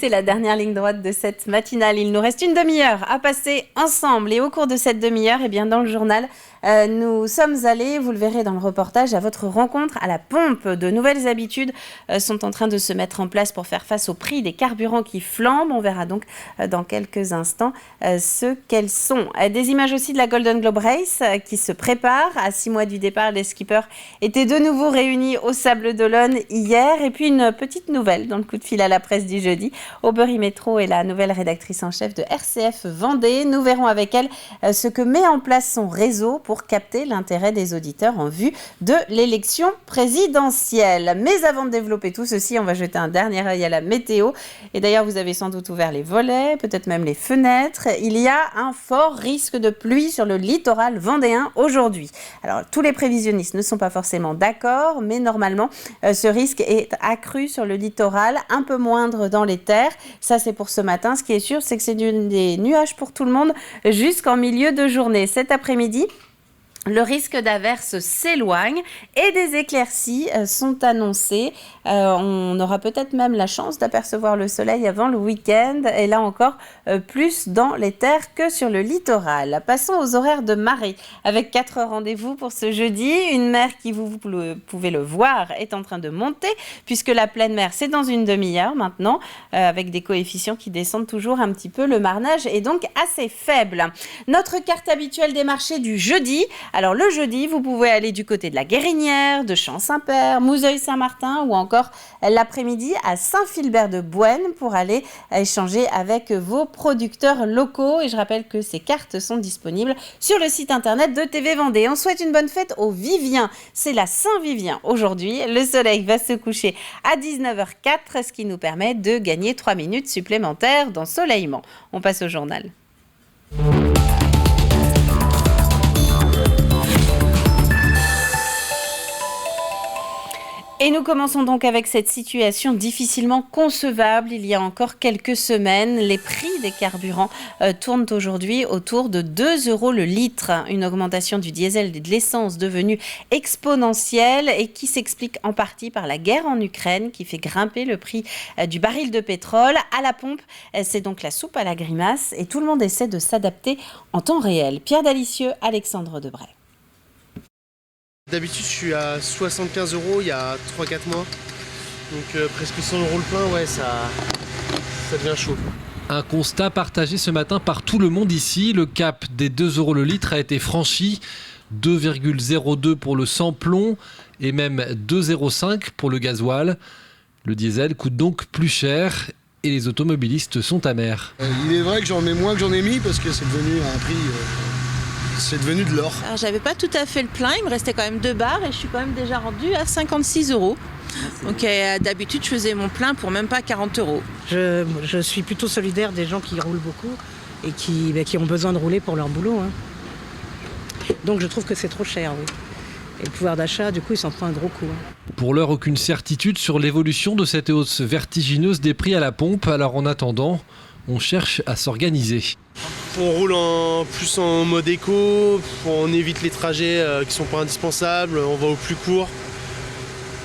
c'est la dernière ligne droite de cette matinale. Il nous reste une demi-heure à passer ensemble. Et au cours de cette demi-heure, dans le journal, nous sommes allés, vous le verrez dans le reportage, à votre rencontre à la pompe. De nouvelles habitudes sont en train de se mettre en place pour faire face au prix des carburants qui flambent. On verra donc dans quelques instants ce qu'elles sont. Des images aussi de la Golden Globe Race qui se prépare. À 6 mois du départ, les skippers étaient de nouveau réunis au Sables d'Olonne hier. Et puis une petite nouvelle dans le coup de fil à la presse du jeudi. Aubery Métro est la nouvelle rédactrice en chef de RCF Vendée. Nous verrons avec elle ce que met en place son réseau pour capter l'intérêt des auditeurs en vue de l'élection présidentielle. Mais avant de développer tout ceci, on va jeter un dernier œil à la météo. Et d'ailleurs, vous avez sans doute ouvert les volets, peut-être même les fenêtres. Il y a un fort risque de pluie sur le littoral vendéen aujourd'hui. Alors, tous les prévisionnistes ne sont pas forcément d'accord, mais normalement, ce risque est accru sur le littoral, un peu moindre dans les terres. Ça, c'est pour ce matin. Ce qui est sûr, c'est que c'est des nuages pour tout le monde jusqu'en milieu de journée. Cet après-midi, le risque d'averse s'éloigne et des éclaircies sont annoncées. On aura peut-être même la chance d'apercevoir le soleil avant le week-end. Et là encore, plus dans les terres que sur le littoral. Passons aux horaires de marée avec 4 rendez-vous pour ce jeudi. Une mer qui, vous pouvez le voir, est en train de monter puisque la pleine mer, c'est dans une demi-heure maintenant avec des coefficients qui descendent toujours un petit peu. Le marnage est donc assez faible. Notre carte habituelle des marchés du jeudi. Alors le jeudi, vous pouvez aller du côté de la Guérinière, de Champ-Saint-Père, Mouzeuil-Saint-Martin ou encore l'après-midi à Saint-Philbert-de-Bouenne pour aller échanger avec vos producteurs locaux. Et je rappelle que ces cartes sont disponibles sur le site internet de TV Vendée. On souhaite une bonne fête aux Viviens. C'est la Saint-Vivien aujourd'hui. Le soleil va se coucher à 19h04, ce qui nous permet de gagner 3 minutes supplémentaires d'ensoleillement. On passe au journal. Et nous commençons donc avec cette situation difficilement concevable. Il y a encore quelques semaines, les prix des carburants tournent aujourd'hui autour de 2 € le litre. Une augmentation du diesel et de l'essence devenue exponentielle et qui s'explique en partie par la guerre en Ukraine qui fait grimper le prix du baril de pétrole. À la pompe, c'est donc la soupe à la grimace et tout le monde essaie de s'adapter en temps réel. Pierre Dalicieux, Alexandre Debray. D'habitude, je suis à 75 € il y a 3-4 mois. Donc presque 100 € le plein, ouais, ça devient chaud. Un constat partagé ce matin par tout le monde ici. Le cap des 2 € le litre a été franchi. 2,02 pour le sans-plomb et même 2,05 pour le gasoil. Le diesel coûte donc plus cher et les automobilistes sont amers. Il est vrai que j'en mets moins que j'en ai mis parce que c'est devenu un prix... C'est devenu de l'or. Alors, j'avais pas tout à fait le plein, il me restait quand même 2 barres et je suis quand même déjà rendue à 56 €. Donc d'habitude je faisais mon plein pour même pas 40 €. Je suis plutôt solidaire des gens qui roulent beaucoup et qui ont besoin de rouler pour leur boulot. Donc je trouve que c'est trop cher, oui. Et le pouvoir d'achat, du coup, il s'en prend un gros coup. Pour l'heure, aucune certitude sur l'évolution de cette hausse vertigineuse des prix à la pompe. Alors en attendant, on cherche à s'organiser. On roule plus en mode éco, on évite les trajets qui sont pas indispensables, on va au plus court.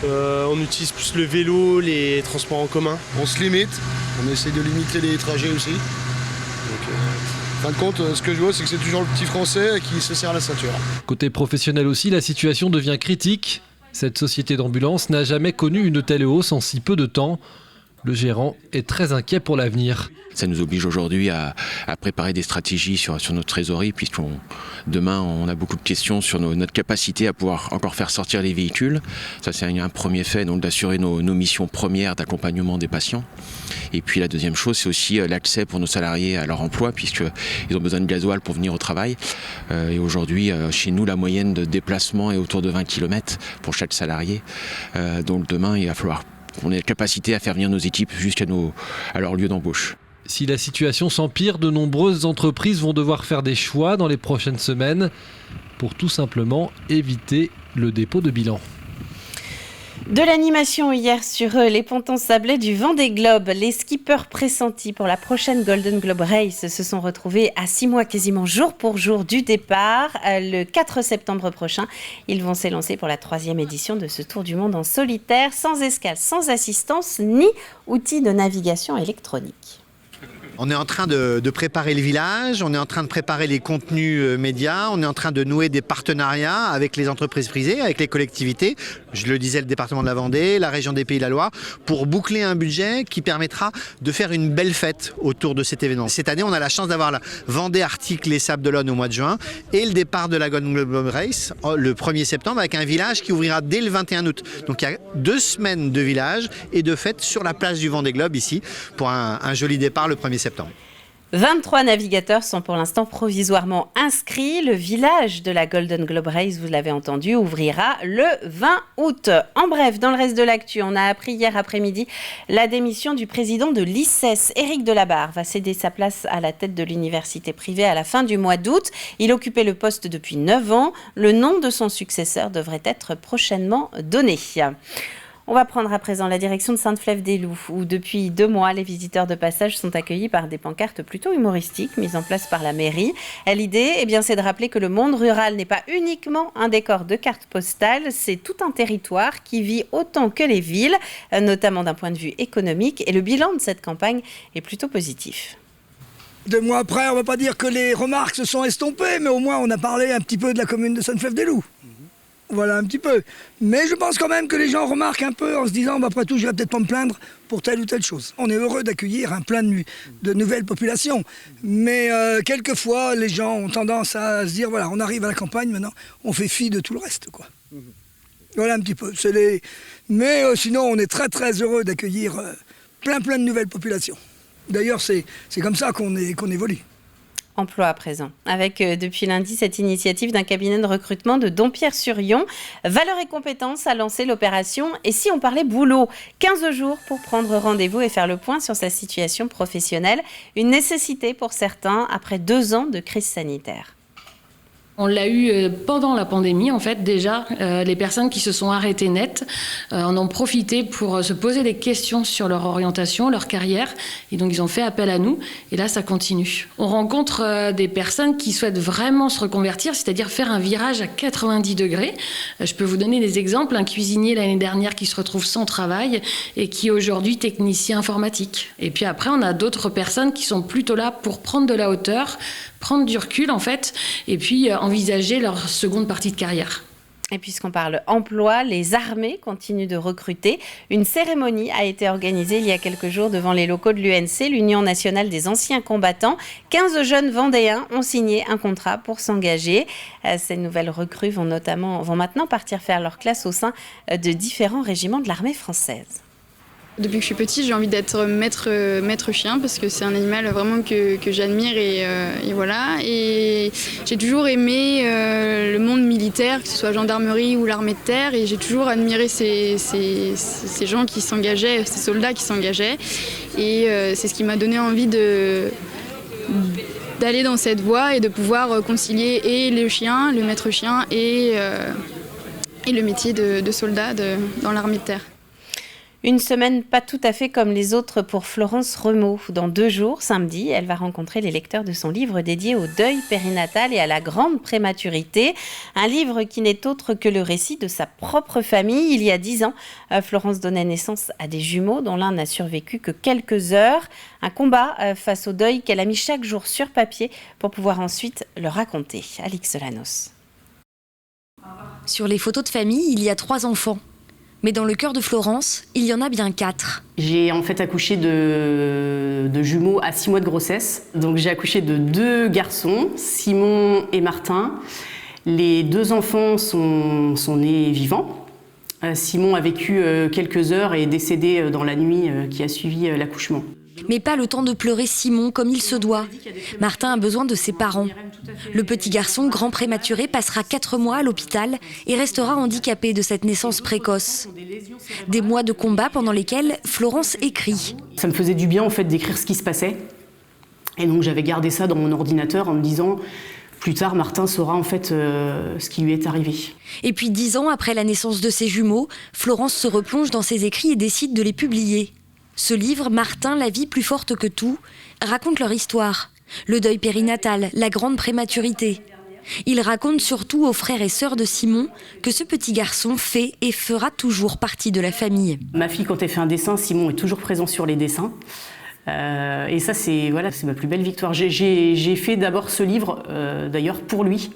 On utilise plus le vélo, les transports en commun. On se limite, on essaie de limiter les trajets aussi. Donc, en fin de compte, ce que je vois, c'est que c'est toujours le petit français qui se serre la ceinture. Côté professionnel aussi, la situation devient critique. Cette société d'ambulance n'a jamais connu une telle hausse en si peu de temps. Le gérant est très inquiet pour l'avenir. Ça nous oblige aujourd'hui à préparer des stratégies sur notre trésorerie, puisque demain on a beaucoup de questions sur notre capacité à pouvoir encore faire sortir les véhicules. Ça c'est un premier fait, donc d'assurer nos missions premières d'accompagnement des patients. Et puis la deuxième chose, c'est aussi l'accès pour nos salariés à leur emploi, puisqu'ils ont besoin de gasoil pour venir au travail. Et aujourd'hui, chez nous, la moyenne de déplacement est autour de 20 km pour chaque salarié. Donc demain, il va falloir qu'on ait la capacité à faire venir nos équipes jusqu'à leur lieu d'embauche. Si la situation s'empire, de nombreuses entreprises vont devoir faire des choix dans les prochaines semaines pour tout simplement éviter le dépôt de bilan. De l'animation hier sur les pontons sablés du Vendée Globe. Les skippers pressentis pour la prochaine Golden Globe Race se sont retrouvés à 6 mois quasiment jour pour jour du départ. Le 4 septembre prochain, ils vont s'élancer pour la 3e édition de ce Tour du Monde en solitaire, sans escale, sans assistance, ni outils de navigation électronique. On est en train de préparer le village, on est en train de préparer les contenus médias, on est en train de nouer des partenariats avec les entreprises privées, avec les collectivités, je le disais, le département de la Vendée, la région des Pays de la Loire, pour boucler un budget qui permettra de faire une belle fête autour de cet événement. Cette année, on a la chance d'avoir la Vendée Arctique les Sables d'Olonne au mois de juin et le départ de la Golden Globe Race le 1er septembre avec un village qui ouvrira dès le 21 août. Donc il y a 2 semaines de village et de fête sur la place du Vendée Globe ici pour un joli départ le 1er septembre. 23 navigateurs sont pour l'instant provisoirement inscrits. Le village de la Golden Globe Race, vous l'avez entendu, ouvrira le 20 août. En bref, dans le reste de l'actu, on a appris hier après-midi la démission du président de l'ICES. Éric Delabarre va céder sa place à la tête de l'université privée à la fin du mois d'août. Il occupait le poste depuis 9 ans. Le nom de son successeur devrait être prochainement donné. On va prendre à présent la direction de Sainte-Flève-des-Loups, où depuis 2 mois, les visiteurs de passage sont accueillis par des pancartes plutôt humoristiques mises en place par la mairie. L'idée, c'est de rappeler que le monde rural n'est pas uniquement un décor de cartes postales, c'est tout un territoire qui vit autant que les villes, notamment d'un point de vue économique. Et le bilan de cette campagne est plutôt positif. 2 mois après, on ne va pas dire que les remarques se sont estompées, mais au moins on a parlé un petit peu de la commune de Sainte-Flève-des-Loups. Voilà, un petit peu. Mais je pense quand même que les gens remarquent un peu en se disant, après tout, je vais peut-être pas me plaindre pour telle ou telle chose. On est heureux d'accueillir un plein de nouvelles populations. Mais quelquefois, les gens ont tendance à se dire, voilà, on arrive à la campagne maintenant, on fait fi de tout le reste, quoi. Voilà un petit peu. Mais sinon, on est très très heureux d'accueillir plein de nouvelles populations. D'ailleurs, c'est comme ça qu'on évolue. Emploi à présent, avec depuis lundi cette initiative d'un cabinet de recrutement de Dompierre-sur-Yon. Valeurs et compétences a lancé l'opération « Et si on parlait boulot ?» 15 jours pour prendre rendez-vous et faire le point sur sa situation professionnelle. Une nécessité pour certains après 2 ans de crise sanitaire. On l'a eu pendant la pandémie, en fait, déjà. Les personnes qui se sont arrêtées net en ont profité pour se poser des questions sur leur orientation, leur carrière. Et donc, ils ont fait appel à nous. Et là, ça continue. On rencontre des personnes qui souhaitent vraiment se reconvertir, c'est-à-dire faire un virage à 90 degrés. Je peux vous donner des exemples. Un cuisinier l'année dernière qui se retrouve sans travail et qui est aujourd'hui technicien informatique. Et puis après, on a d'autres personnes qui sont plutôt là pour prendre de la hauteur, prendre du recul en fait, et puis envisager leur seconde partie de carrière. Et puisqu'on parle emploi, les armées continuent de recruter. Une cérémonie a été organisée il y a quelques jours devant les locaux de l'UNC, l'Union nationale des anciens combattants. 15 jeunes Vendéens ont signé un contrat pour s'engager. Ces nouvelles recrues vont maintenant partir faire leur classe au sein de différents régiments de l'armée française. Depuis que je suis petite, j'ai envie d'être maître chien parce que c'est un animal vraiment que j'admire et voilà. Et j'ai toujours aimé le monde militaire, que ce soit gendarmerie ou l'armée de terre, et j'ai toujours admiré ces gens qui s'engageaient, ces soldats qui s'engageaient. Et c'est ce qui m'a donné envie d'aller dans cette voie et de pouvoir concilier et le chien, le maître chien et le métier de soldat dans l'armée de terre. Une semaine pas tout à fait comme les autres pour Florence Remeau. Dans 2 jours, samedi, elle va rencontrer les lecteurs de son livre dédié au deuil périnatal et à la grande prématurité. Un livre qui n'est autre que le récit de sa propre famille. Il y a 10 ans, Florence donnait naissance à des jumeaux dont l'un n'a survécu que quelques heures. Un combat face au deuil qu'elle a mis chaque jour sur papier pour pouvoir ensuite le raconter. Alix Solanos. Sur les photos de famille, il y a 3 enfants. Mais dans le cœur de Florence, il y en a bien 4. J'ai en fait accouché de jumeaux à 6 mois de grossesse. Donc j'ai accouché de 2 garçons, Simon et Martin. Les 2 enfants sont nés vivants. Simon a vécu quelques heures et est décédé dans la nuit qui a suivi l'accouchement. Mais pas le temps de pleurer Simon comme il se doit. Martin a besoin de ses parents. Le petit garçon, grand prématuré, passera 4 mois à l'hôpital et restera handicapé de cette naissance précoce. Des mois de combat pendant lesquels Florence écrit. Ça me faisait du bien en fait d'écrire ce qui se passait. Et donc j'avais gardé ça dans mon ordinateur en me disant plus tard, Martin saura en fait ce qui lui est arrivé. Et puis 10 ans après la naissance de ses jumeaux, Florence se replonge dans ses écrits et décide de les publier. Ce livre, Martin, la vie plus forte que tout, raconte leur histoire. Le deuil périnatal, la grande prématurité. Il raconte surtout aux frères et sœurs de Simon que ce petit garçon fait et fera toujours partie de la famille. Ma fille, quand elle fait un dessin, Simon est toujours présent sur les dessins. Et ça, c'est ma plus belle victoire. J'ai fait d'abord ce livre, d'ailleurs, pour lui.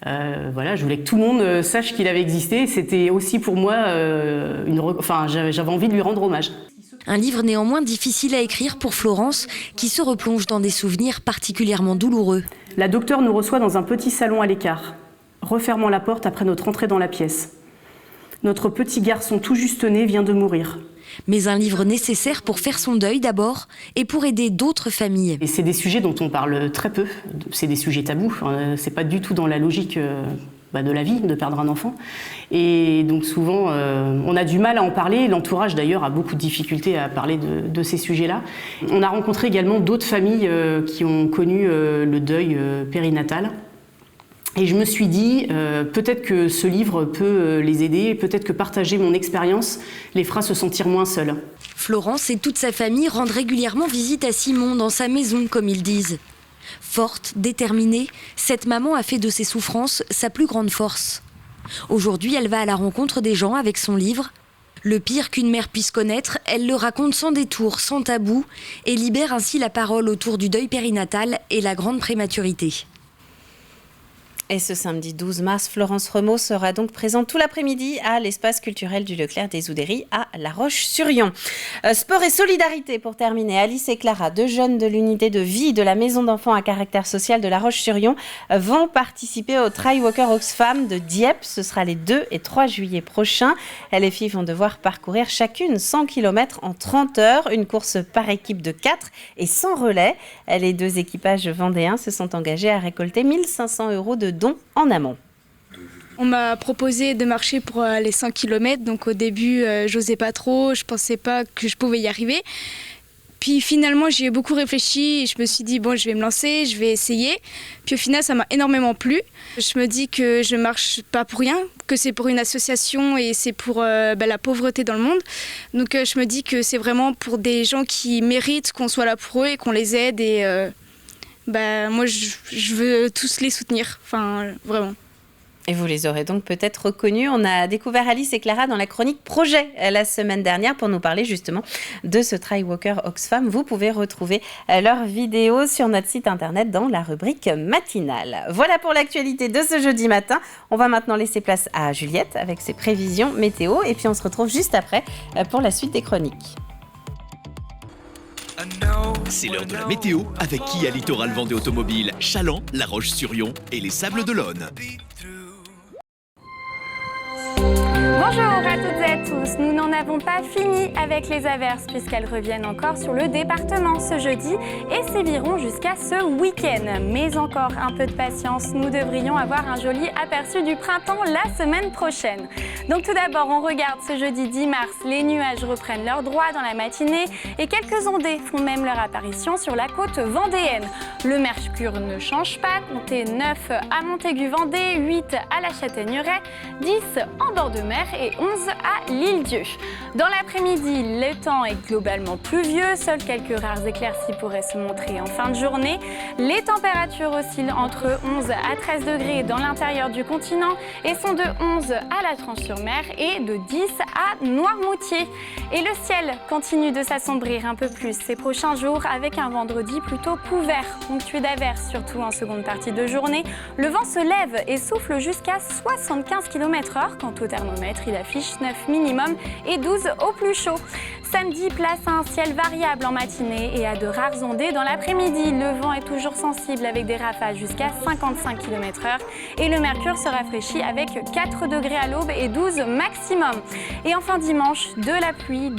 Je voulais que tout le monde sache qu'il avait existé. C'était aussi pour moi, j'avais envie de lui rendre hommage. Un livre néanmoins difficile à écrire pour Florence, qui se replonge dans des souvenirs particulièrement douloureux. La docteure nous reçoit dans un petit salon à l'écart, refermant la porte après notre entrée dans la pièce. Notre petit garçon tout juste né vient de mourir. Mais un livre nécessaire pour faire son deuil d'abord et pour aider d'autres familles. Et c'est des sujets dont on parle très peu, c'est des sujets tabous, c'est pas du tout dans la logique de la vie, de perdre un enfant. Et donc souvent, on a du mal à en parler, l'entourage d'ailleurs a beaucoup de difficultés à parler de ces sujets-là. On a rencontré également d'autres familles qui ont connu le deuil périnatal. Et je me suis dit, peut-être que ce livre peut les aider, peut-être que partager mon expérience les fera se sentir moins seuls. Florence et toute sa famille rendent régulièrement visite à Simon dans sa maison, comme ils disent. Forte, déterminée, cette maman a fait de ses souffrances sa plus grande force. Aujourd'hui, elle va à la rencontre des gens avec son livre. Le pire qu'une mère puisse connaître, elle le raconte sans détour, sans tabou, et libère ainsi la parole autour du deuil périnatal et la grande prématurité. Et ce samedi 12 mars, Florence Remeau sera donc présente tout l'après-midi à l'espace culturel du Leclerc des Oudéries à La Roche-sur-Yon. Sport et solidarité pour terminer. Alice et Clara, 2 jeunes de l'unité de vie de la maison d'enfants à caractère social de La Roche-sur-Yon, vont participer au Trail Walker Oxfam de Dieppe. Ce sera les 2 et 3 juillet prochains. Les filles vont devoir parcourir chacune 100 km en 30 heures. Une course par équipe de 4 et sans relais. Les 2 équipages vendéens se sont engagés à récolter 1 500 € de dons en amont. On m'a proposé de marcher pour les 100 km, donc au début j'osais pas trop, je pensais pas que je pouvais y arriver. Puis finalement j'y ai beaucoup réfléchi et je me suis dit bon, je vais me lancer, je vais essayer. Puis au final ça m'a énormément plu. Je me dis que je marche pas pour rien, que c'est pour une association et c'est pour la pauvreté dans le monde. Donc je me dis que c'est vraiment pour des gens qui méritent qu'on soit là pour eux et qu'on les aide et moi je veux tous les soutenir, vraiment. Et vous les aurez donc peut-être reconnus. On a découvert Alice et Clara dans la chronique Projet la semaine dernière pour nous parler justement de ce Trail Walker Oxfam. Vous pouvez retrouver leurs vidéos sur notre site internet dans la rubrique matinale. Voilà pour l'actualité de ce jeudi matin. On va maintenant laisser place à Juliette avec ses prévisions météo et puis on se retrouve juste après pour la suite des chroniques. C'est l'heure de la météo avec Kia Littoral Vendée Automobile, Chaland, La Roche-sur-Yon et les Sables-d'Olonne. Bonjour à toutes et à tous, nous n'en avons pas fini avec les averses puisqu'elles reviennent encore sur le département ce jeudi et séviront jusqu'à ce week-end. Mais encore un peu de patience, nous devrions avoir un joli aperçu du printemps la semaine prochaine. Donc tout d'abord, on regarde ce jeudi 10 mars, les nuages reprennent leur droit dans la matinée et quelques ondées font même leur apparition sur la côte vendéenne. Le mercure ne change pas, comptez 9 à Montaigu-Vendée, 8 à la Châtaigneraie, 10 en bord de mer et 11 à l'Île-Dieu. Dans l'après-midi, le temps est globalement pluvieux, seuls quelques rares éclaircies pourraient se montrer en fin de journée. Les températures oscillent entre 11 à 13 degrés dans l'intérieur du continent et sont de 11 à la Tranche-sur-Mer et de 10 à Noirmoutier. Et le ciel continue de s'assombrir un peu plus ces prochains jours avec un vendredi plutôt couvert, ponctué d'averses, surtout en seconde partie de journée. Le vent se lève et souffle jusqu'à 75 km/h. Quant au thermomètre, il affiche 9 minimum et 12 au plus chaud. Samedi, place à un ciel variable en matinée et à de rares ondées dans l'après-midi. Le vent est toujours sensible avec des rafales jusqu'à 55 km/h et le mercure se rafraîchit avec 4 degrés à l'aube et 12 maximum. Et enfin dimanche, de la pluie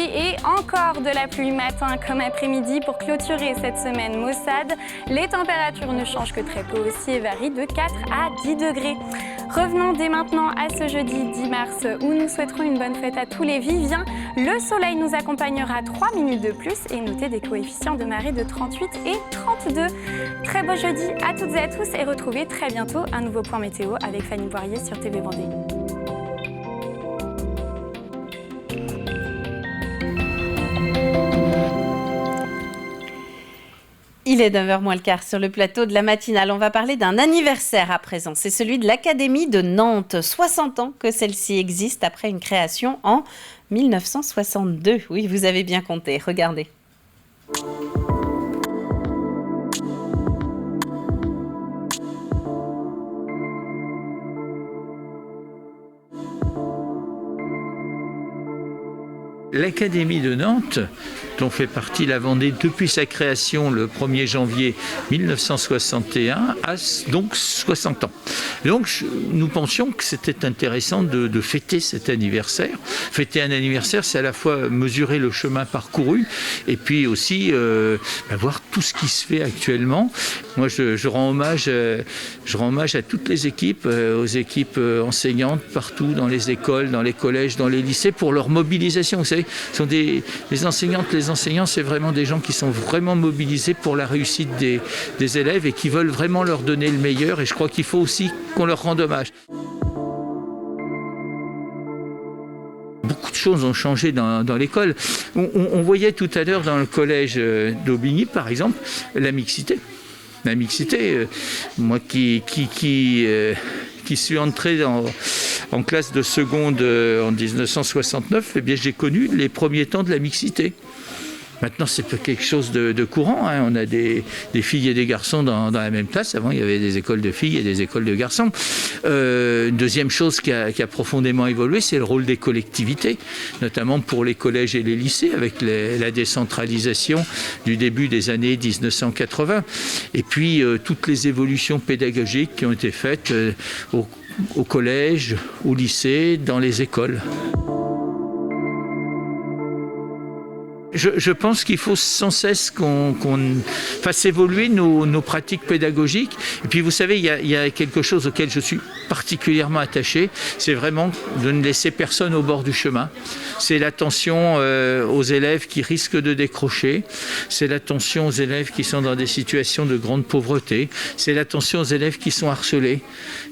et encore de la pluie matin comme après-midi pour clôturer cette semaine maussade. Les températures ne changent que très peu aussi et varient de 4 à 10 degrés. Revenons dès maintenant à ce jeudi 10 mars où nous souhaiterons une bonne fête à tous les Viviens. Le soleil nous accompagnera 3 minutes de plus et notez des coefficients de marée de 38 et 32. Très beau jeudi à toutes et à tous et retrouvez très bientôt un nouveau point météo avec Fanny Boirier sur TV Vendée. Il est 9h moins le quart sur le plateau de la matinale. On va parler d'un anniversaire à présent. C'est celui de l'Académie de Nantes. 60 ans que celle-ci existe après une création en 1962. Oui, vous avez bien compté. Regardez. L'Académie de Nantes, dont fait partie la Vendée depuis sa création le 1er janvier 1961, a donc 60 ans. Donc nous pensions que c'était intéressant de fêter cet anniversaire. Fêter un anniversaire, c'est à la fois mesurer le chemin parcouru et puis aussi voir tout ce qui se fait actuellement. Moi, je rends hommage à toutes les équipes, aux équipes enseignantes partout dans les écoles, dans les collèges, dans les lycées, pour leur mobilisation. Vous savez, sont les enseignantes, les enseignants, c'est vraiment des gens qui sont vraiment mobilisés pour la réussite des élèves et qui veulent vraiment leur donner le meilleur. Et je crois qu'il faut aussi qu'on leur rende hommage. Beaucoup de choses ont changé dans l'école. On voyait tout à l'heure dans le collège d'Aubigny, par exemple, la mixité. La mixité, moi qui suis entré en classe de seconde en 1969, eh bien, j'ai connu les premiers temps de la mixité. Maintenant, c'est quelque chose de courant. On a des filles et des garçons dans la même classe. Avant, il y avait des écoles de filles et des écoles de garçons. Une deuxième chose qui a profondément évolué, c'est le rôle des collectivités, notamment pour les collèges et les lycées, avec la décentralisation du début des années 1980. Et puis, toutes les évolutions pédagogiques qui ont été faites au collège, au lycée, dans les écoles. Je pense qu'il faut sans cesse qu'on fasse évoluer nos pratiques pédagogiques. Et puis vous savez, il y a quelque chose auquel je suis particulièrement attaché, c'est vraiment de ne laisser personne au bord du chemin. C'est l'attention aux élèves qui risquent de décrocher, c'est l'attention aux élèves qui sont dans des situations de grande pauvreté, c'est l'attention aux élèves qui sont harcelés.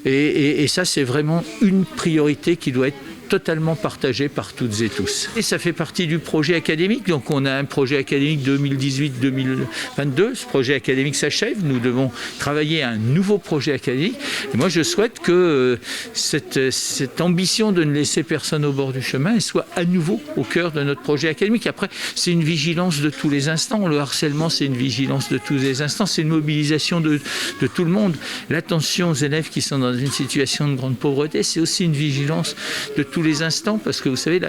Et ça, c'est vraiment une priorité qui doit être totalement partagé par toutes et tous. Et ça fait partie du projet académique, donc on a un projet académique 2018-2022, ce projet académique s'achève, nous devons travailler à un nouveau projet académique, et moi je souhaite que cette ambition de ne laisser personne au bord du chemin elle soit à nouveau au cœur de notre projet académique. Après, c'est une vigilance de tous les instants, le harcèlement c'est une vigilance de tous les instants, c'est une mobilisation de tout le monde. L'attention aux élèves qui sont dans une situation de grande pauvreté, c'est aussi une vigilance de tous les instants, parce que vous savez,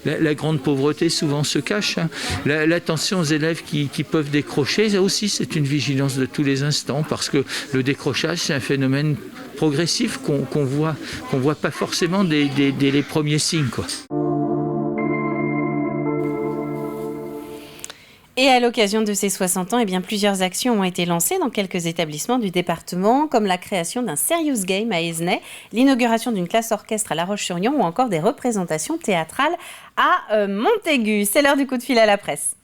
la grande pauvreté souvent se cache. L'attention aux élèves qui peuvent décrocher, ça aussi c'est une vigilance de tous les instants, parce que le décrochage c'est un phénomène progressif qu'on voit pas forcément dès les premiers signes, quoi. Et à l'occasion de ces 60 ans, eh bien, plusieurs actions ont été lancées dans quelques établissements du département, comme la création d'un Serious Game à Aizenay, l'inauguration d'une classe orchestre à La Roche-sur-Yon ou encore des représentations théâtrales à Montaigu. C'est l'heure du coup de fil à la presse.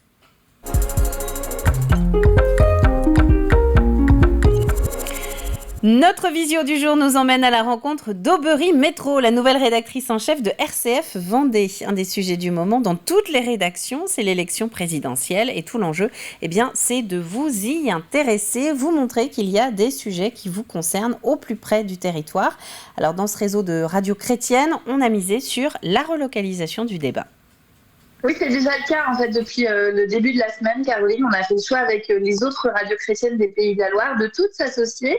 Notre visio du jour nous emmène à la rencontre d'Aubery Métro, la nouvelle rédactrice en chef de RCF Vendée. Un des sujets du moment dans toutes les rédactions, c'est l'élection présidentielle. Et tout l'enjeu, eh bien, c'est de vous y intéresser, vous montrer qu'il y a des sujets qui vous concernent au plus près du territoire. Alors, dans ce réseau de radios chrétiennes, on a misé sur la relocalisation du débat. Oui, c'est déjà le cas en fait depuis le début de la semaine, Caroline. On a fait le choix avec les autres radios chrétiennes des Pays de la Loire de toutes s'associer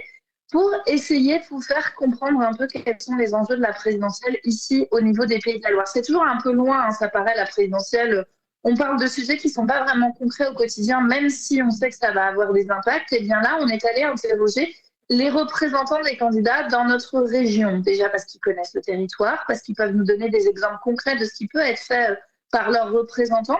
pour essayer de vous faire comprendre un peu quels sont les enjeux de la présidentielle ici au niveau des Pays de la Loire. C'est toujours un peu loin, hein, ça paraît, la présidentielle. On parle de sujets qui ne sont pas vraiment concrets au quotidien, même si on sait que ça va avoir des impacts. Et bien là, on est allé interroger les représentants des candidats dans notre région. Déjà parce qu'ils connaissent le territoire, parce qu'ils peuvent nous donner des exemples concrets de ce qui peut être fait par leurs représentants.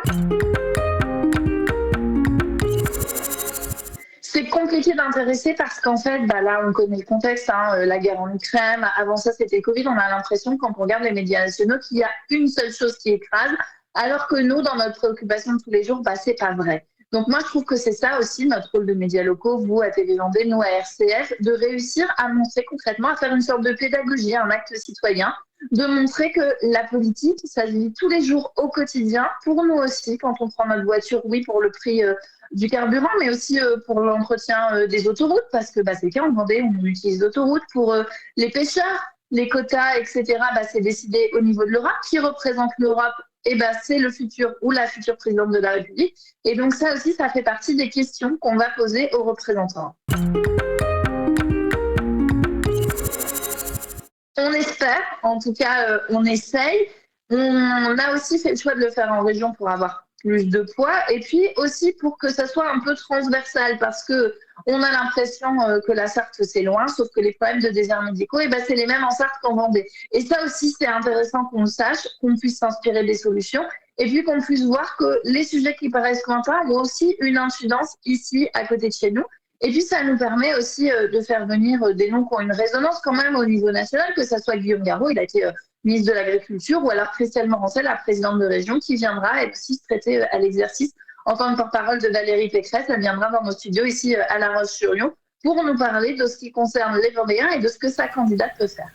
C'est compliqué d'intéresser parce qu'en fait, là, on connaît le contexte, hein, la guerre en Ukraine. Avant ça, c'était Covid. On a l'impression, quand on regarde les médias nationaux, qu'il y a une seule chose qui écrase. alors que nous, dans notre préoccupation de tous les jours, c'est pas vrai. Donc moi, je trouve que c'est ça aussi notre rôle de médias locaux, vous à TV Vendée, nous à RCF, de réussir à montrer concrètement, à faire une sorte de pédagogie, un acte citoyen, de montrer que la politique, ça se vit tous les jours au quotidien, pour nous aussi, quand on prend notre voiture, oui, pour le prix du carburant, mais aussi pour l'entretien des autoroutes, parce que c'est le cas en Vendée, on utilise l'autoroute pour les pêcheurs, les quotas, etc. C'est décidé au niveau de l'Europe. Qui représente l'Europe? C'est le futur ou la future présidente de la République. Et donc ça aussi, ça fait partie des questions qu'on va poser aux représentants. On espère, en tout cas, on essaye. On a aussi fait le choix de le faire en région pour avoir plus de poids et puis aussi pour que ça soit un peu transversal parce que on a l'impression que la Sarthe c'est loin, sauf que les problèmes de déserts médicaux, c'est les mêmes en Sarthe qu'en Vendée. Et ça aussi, c'est intéressant qu'on le sache, qu'on puisse s'inspirer des solutions et puis qu'on puisse voir que les sujets qui paraissent lointains ont aussi une incidence ici, à côté de chez nous. Et puis, ça nous permet aussi de faire venir des noms qui ont une résonance quand même au niveau national, que ça soit Guillaume Garot, il a été ministre de l'Agriculture, ou alors Christelle Morancet, la présidente de région, qui viendra elle aussi se prêter à l'exercice en tant que porte-parole de Valérie Pécresse. Elle viendra dans nos studios ici à La Roche-sur-Yon pour nous parler de ce qui concerne les Vendéens et de ce que sa candidate peut faire.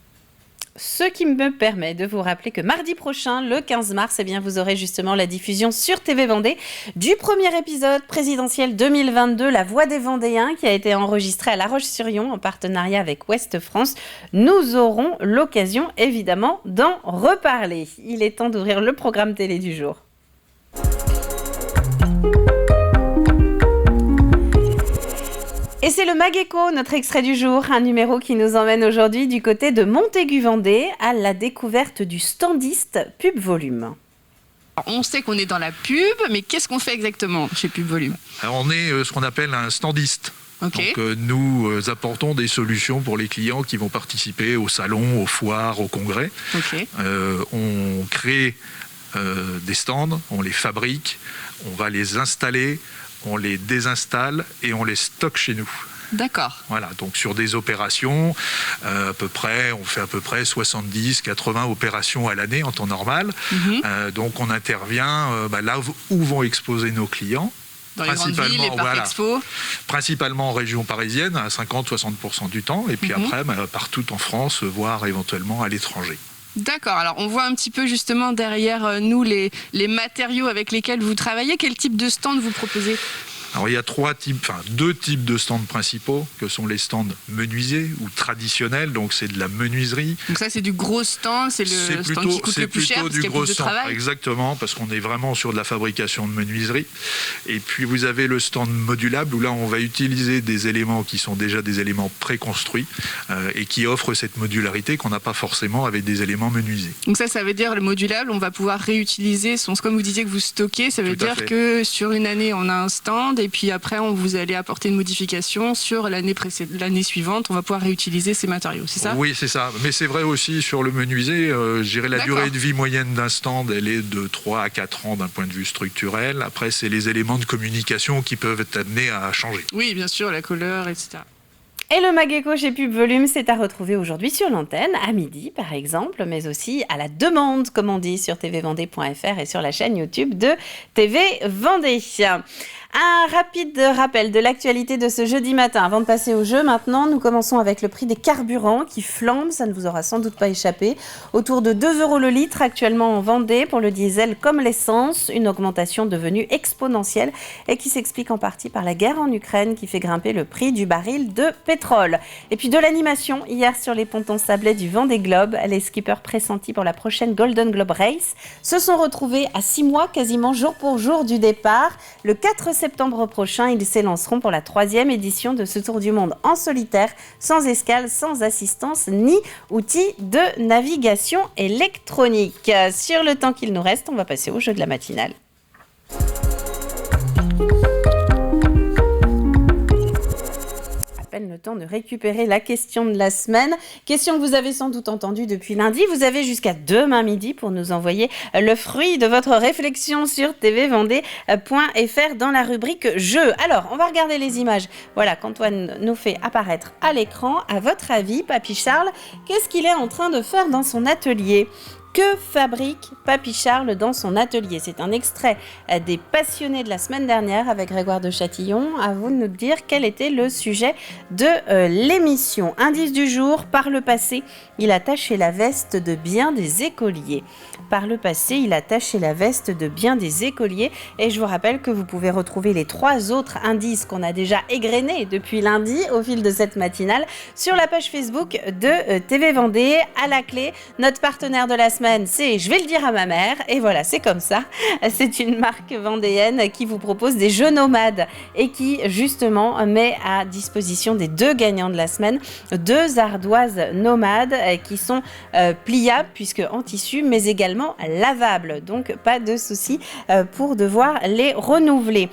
Ce qui me permet de vous rappeler que mardi prochain, le 15 mars, vous aurez justement la diffusion sur TV Vendée du premier épisode présidentiel 2022, La Voix des Vendéens, qui a été enregistré à La Roche-sur-Yon en partenariat avec Ouest France. Nous aurons l'occasion, évidemment, d'en reparler. Il est temps d'ouvrir le programme télé du jour. Et c'est le Mageco, notre extrait du jour, un numéro qui nous emmène aujourd'hui du côté de Montaigu-Vendée à la découverte du standiste Pub Volume. On sait qu'on est dans la pub, mais qu'est-ce qu'on fait exactement chez Pub Volume? Alors on est ce qu'on appelle un standiste. Okay. Donc nous apportons des solutions pour les clients qui vont participer au salon, aux foires, aux congrès. Okay. On crée des stands, on les fabrique, on va les installer, on les désinstalle et on les stocke chez nous. D'accord. Voilà, donc sur des opérations, on fait à peu près 70-80 opérations à l'année en temps normal. Donc on intervient là où vont exposer nos clients. Dans les grandes villes, les parcs expo. Principalement en région parisienne, à 50-60% du temps, et puis après partout en France, voire éventuellement à l'étranger. D'accord, alors on voit un petit peu justement derrière nous les matériaux avec lesquels vous travaillez. Quel type de stand vous proposez ? Alors il y a deux types de stands principaux, que sont les stands menuisiers ou traditionnels, donc c'est de la menuiserie. Donc ça c'est du gros stand, c'est le stand qui coûte le plus cher parce qu'il y a plus de travail. Exactement, parce qu'on est vraiment sur de la fabrication de menuiserie. Et puis vous avez le stand modulable où là on va utiliser des éléments qui sont déjà des éléments préconstruits et qui offrent cette modularité qu'on n'a pas forcément avec des éléments menuisés. Donc ça veut dire le modulable, on va pouvoir réutiliser, comme vous disiez que vous stockez, ça veut dire que sur une année on a un stand et puis après vous allez apporter une modification sur l'année suivante, on va pouvoir réutiliser ces matériaux, c'est ça ? Oui, c'est ça, mais c'est vrai aussi sur le menuisier, je dirais la durée de vie moyenne d'un stand, elle est de 3 à 4 ans d'un point de vue structurel. Après, c'est les éléments de communication qui peuvent être amenés à changer. Oui, bien sûr, la couleur, etc. Et le Mageco chez Pub Volume, c'est à retrouver aujourd'hui sur l'antenne, à midi par exemple, mais aussi à la demande, comme on dit, sur tvvendée.fr et sur la chaîne YouTube de TV Vendée. Un rapide rappel de l'actualité de ce jeudi matin. Avant de passer au jeu, maintenant, nous commençons avec le prix des carburants qui flambe, ça ne vous aura sans doute pas échappé. Autour de 2 € le litre actuellement en Vendée pour le diesel comme l'essence, une augmentation devenue exponentielle et qui s'explique en partie par la guerre en Ukraine qui fait grimper le prix du baril de pétrole. Et puis de l'animation, hier sur les pontons sablés du Vendée Globe, les skippers pressentis pour la prochaine Golden Globe Race se sont retrouvés à 6 mois quasiment jour pour jour du départ. Le 4 septembre prochain, ils s'élanceront pour la 3e édition de ce Tour du Monde en solitaire, sans escale, sans assistance ni outils de navigation électronique. Sur le temps qu'il nous reste, on va passer au jeu de la matinale. Le temps de récupérer la question de la semaine. Question que vous avez sans doute entendue depuis lundi. Vous avez jusqu'à demain midi pour nous envoyer le fruit de votre réflexion sur tvvendée.fr dans la rubrique Jeux. Alors, on va regarder les images. Voilà, qu'Antoine nous fait apparaître à l'écran. À votre avis, Papy Charles, qu'est-ce qu'il est en train de faire dans son atelier ? Que fabrique Papy Charles dans son atelier? C'est un extrait des passionnés de la semaine dernière avec Grégoire de Châtillon. À vous de nous dire quel était le sujet de l'émission. Indice du jour, par le passé, il a taché la veste de bien des écoliers. Par le passé, il a taché la veste de bien des écoliers. Et je vous rappelle que vous pouvez retrouver les 3 autres indices qu'on a déjà égrenés depuis lundi au fil de cette matinale sur la page Facebook de TV Vendée. À la clé, notre partenaire de la semaine, c'est Je vais le dire à ma mère. Et voilà, c'est comme ça. C'est une marque vendéenne qui vous propose des jeux nomades et qui, justement, met à disposition des 2 gagnants de la semaine 2 ardoises nomades qui sont pliables puisque en tissu, mais également lavables. Donc, pas de souci pour devoir les renouveler.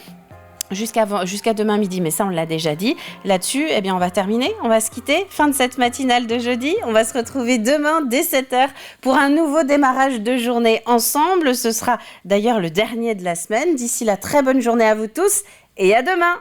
Jusqu'à demain midi, mais ça on l'a déjà dit. Là-dessus, eh bien, on va terminer, on va se quitter. Fin de cette matinale de jeudi. On va se retrouver demain dès 7h pour un nouveau démarrage de journée ensemble. Ce sera d'ailleurs le dernier de la semaine. D'ici là, très bonne journée à vous tous et à demain.